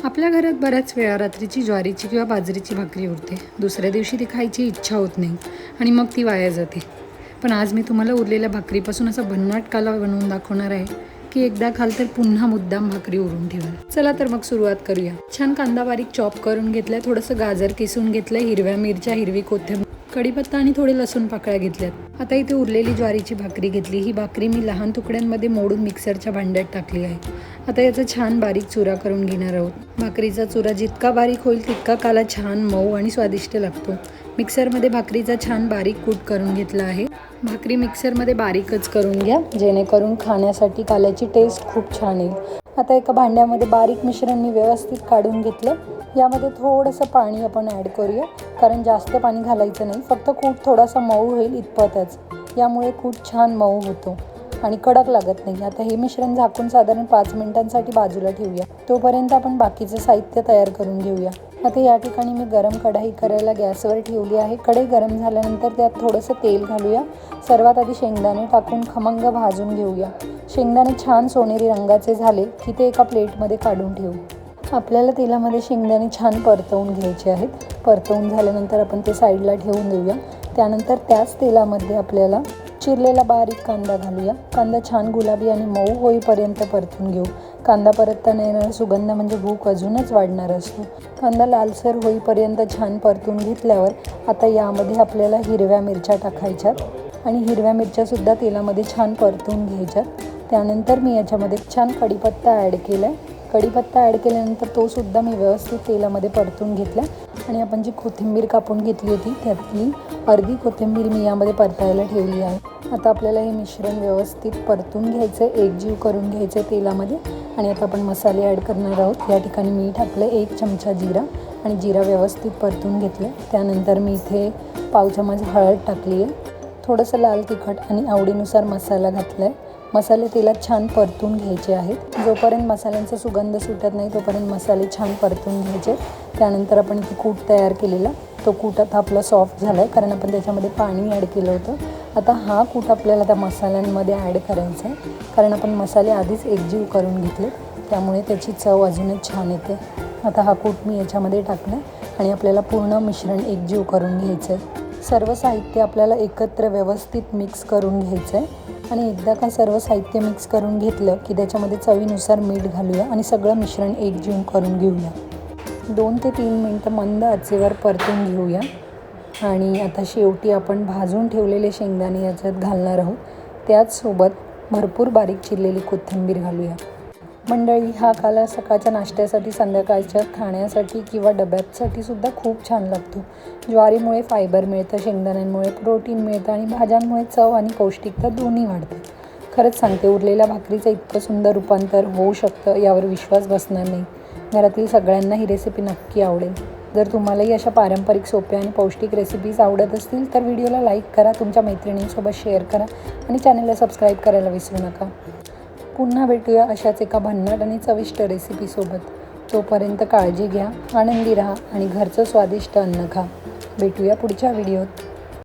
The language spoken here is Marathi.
आपल्या घरात बऱ्याच वेळा रात्रीची ज्वारीची किंवा बाजरीची भाकरी उरते. दुसऱ्या दिवशी ती खायची इच्छा होत नाही आणि मग ती वाया जाते. पण आज मी तुम्हाला उरलेल्या भाकरीपासून असा भन्नाट काला बनवून दाखवणार आहे की एकदा खाल तर पुन्हा मुद्दाम भाकरी उरून ठेवाल. चला तर मग सुरुवात करूया. छान कांदा बारीक चॉप करून घेतलाय, थोडंसं गाजर किसून घेतलंय, हिरव्या मिरच्या, हिरवी कोथिंबीर, कढीपत्ता आणि थोडे लसूण पाकळ्या घेतल्यात. आता इथे उरलेली ज्वारीची भाकरी घेतली. ही भाकरी मी लहान तुकड्यांमध्ये मोडून मिक्सरच्या भांड्यात टाकली आहे. आता याचा छान बारीक चुरा करून घेणार आहोत. भाकरीचा चुरा जितका बारीक होईल तितका काला छान मऊ आणि स्वादिष्ट लागतो. मिक्सरमध्ये भाकरीचा छान बारीक कूट करून घेतला आहे. भाकरी मिक्सरमध्ये बारीकच करून घ्या, जेणेकरून खाण्यासाठी काल्याची टेस्ट खूप छान येईल. आता एका भांड्यामध्ये बारीक मिश्रण मी व्यवस्थित काढून घेतलं. यामध्ये थोडंसं पाणी आपण ॲड करूया, कारण जास्त पाणी घालायचं नाही, फक्त कूट थोडासा मऊ होईल इतपतच. यामुळे कूट छान मऊ होतो आणि कडक लागत नाही. आता हे मिश्रण झाकून साधारण 5 मिनिटांसाठी बाजूला ठेवूया. तोपर्यंत आपण बाकीचं साहित्य तयार करून घेऊया. आता या ठिकाणी मी गरम कढई करायला गॅसवर ठेवली आहे. कढई गरम झाल्यानंतर त्यात थोडंसं तेल घालूया. सर्वात आधी शेंगदाणे टाकून खमंग भाजून घेऊया. शेंगदाणे छान सोनेरी रंगाचे झाले की ते एका प्लेटमध्ये काढून ठेवू. आपल्याला तेलामध्ये शेंगदाणे छान परतवून घ्यायचे आहेत. परतवून झाल्यानंतर आपण ते साईडला ठेवून देऊया. त्यानंतर त्याच तेलामध्ये आपल्याला चिरलेला बारीक कांदा घालूया. कांदा छान गुलाबी आणि मऊ होईपर्यंत परतून घेऊ. कांदा परतताना येणारा सुगंध म्हणजे भूक अजूनच वाढणार असतो. कांदा लालसर होईपर्यंत छान परतून घेतल्यावर आता यामध्ये आपल्याला हिरव्या मिरच्या टाकायच्यात आणि हिरव्या मिरच्यासुद्धा तेलामध्ये छान परतून घ्यायच्यात. त्यानंतर मी याच्यामध्ये छान कढीपत्ता ॲड केला आहे. कढीपत्ता ॲड केल्यानंतर तोसुद्धा मी व्यवस्थित तेलामध्ये परतून घेतला आणि आपण जी कोथिंबीर कापून घेतली होती त्यातली अर्धी कोथिंबीर मी यामध्ये परतायला ठेवली आहे. आता आपल्याला हे मिश्रण व्यवस्थित परतून घ्यायचं आहे, एकजीव करून घ्यायचं आहे तेलामध्ये. आणि आता आपण मसाले ॲड करणार आहोत. या ठिकाणी मी टाकलं 1 चमचा जिरा आणि जिरा व्यवस्थित परतून घेतलं. त्यानंतर मी इथे पाव चमच हळद टाकली आहे. थोडंसं लाल तिखट आणि आवडीनुसार मसाला घातला आहे. मसाले तेलात छान परतून घ्यायचे आहेत. जोपर्यंत मसाल्यांचा सुगंध सुटत नाही तोपर्यंत मसाले छान परतून घ्यायचे. त्यानंतर आपण इथे कूट तयार केलेला, तो कूट आता आपला सॉफ्ट झाला आहे, कारण आपण त्याच्यामध्ये पाणी ॲड केलं होतं. आता हा कूट आपल्याला त्या मसाल्यांमध्ये ॲड करायचा आहे, कारण आपण मसाले आधीच एकजीव करून घेतले, त्यामुळे त्याची चव अजूनच छान येते. आता हा कूट मी याच्यामध्ये टाकला आणि आपल्याला पूर्ण मिश्रण एकजीव करून घ्यायचं आहे. सर्व साहित्य आपल्याला एकत्र व्यवस्थित मिक्स करून घ्यायचं आहे. आणि एकदा का सर्व साहित्य मिक्स करून घेतलं की त्याच्यामध्ये चवीनुसार मीठ घालूया आणि सगळं मिश्रण एकजीव करून घेऊया. 2 ते 3 मिनटं मंद आचेवर परतून घेऊया. आणि आता शेवटी आपण भाजून ठेवलेले शेंगदाणे याच्यात घालणार आहोत. त्याचसोबत भरपूर बारीक चिरलेली कोथिंबीर घालूया. मंडळी, हा काला सकाळच्या नाश्त्यासाठी, संध्याकाळच्या खाण्यासाठी किंवा डब्यासाठी सुद्धा खूप छान लागतो. ज्वारीमुळे फायबर मिळतं, शेंगदाण्यांमुळे प्रोटीन मिळतं आणि भाज्यांमुळे चव आणि पौष्टिकता दोन्ही वाढतात. खरंच सांगते, उरलेल्या भाकरीचं इतकं सुंदर रूपांतर होऊ शकतं यावर विश्वास बसणार नाही. घरातील सगळ्यांना ही रेसिपी नक्की आवडेल. जर तुम्हालाही अशा पारंपरिक, सोप्या आणि पौष्टिक रेसिपीज आवडत असतील तर व्हिडिओला लाईक करा, तुमच्या मैत्रिणींसोबत शेअर करा आणि चॅनलला सबस्क्राईब करायला विसरू नका. पुन्हा भेटूया अशाच एका भन्नाट आणि चविष्ट रेसिपीसोबत. तोपर्यंत काळजी घ्या, आनंदी राहा आणि घरचं स्वादिष्ट अन्न खा. भेटूया पुढच्या व्हिडिओत.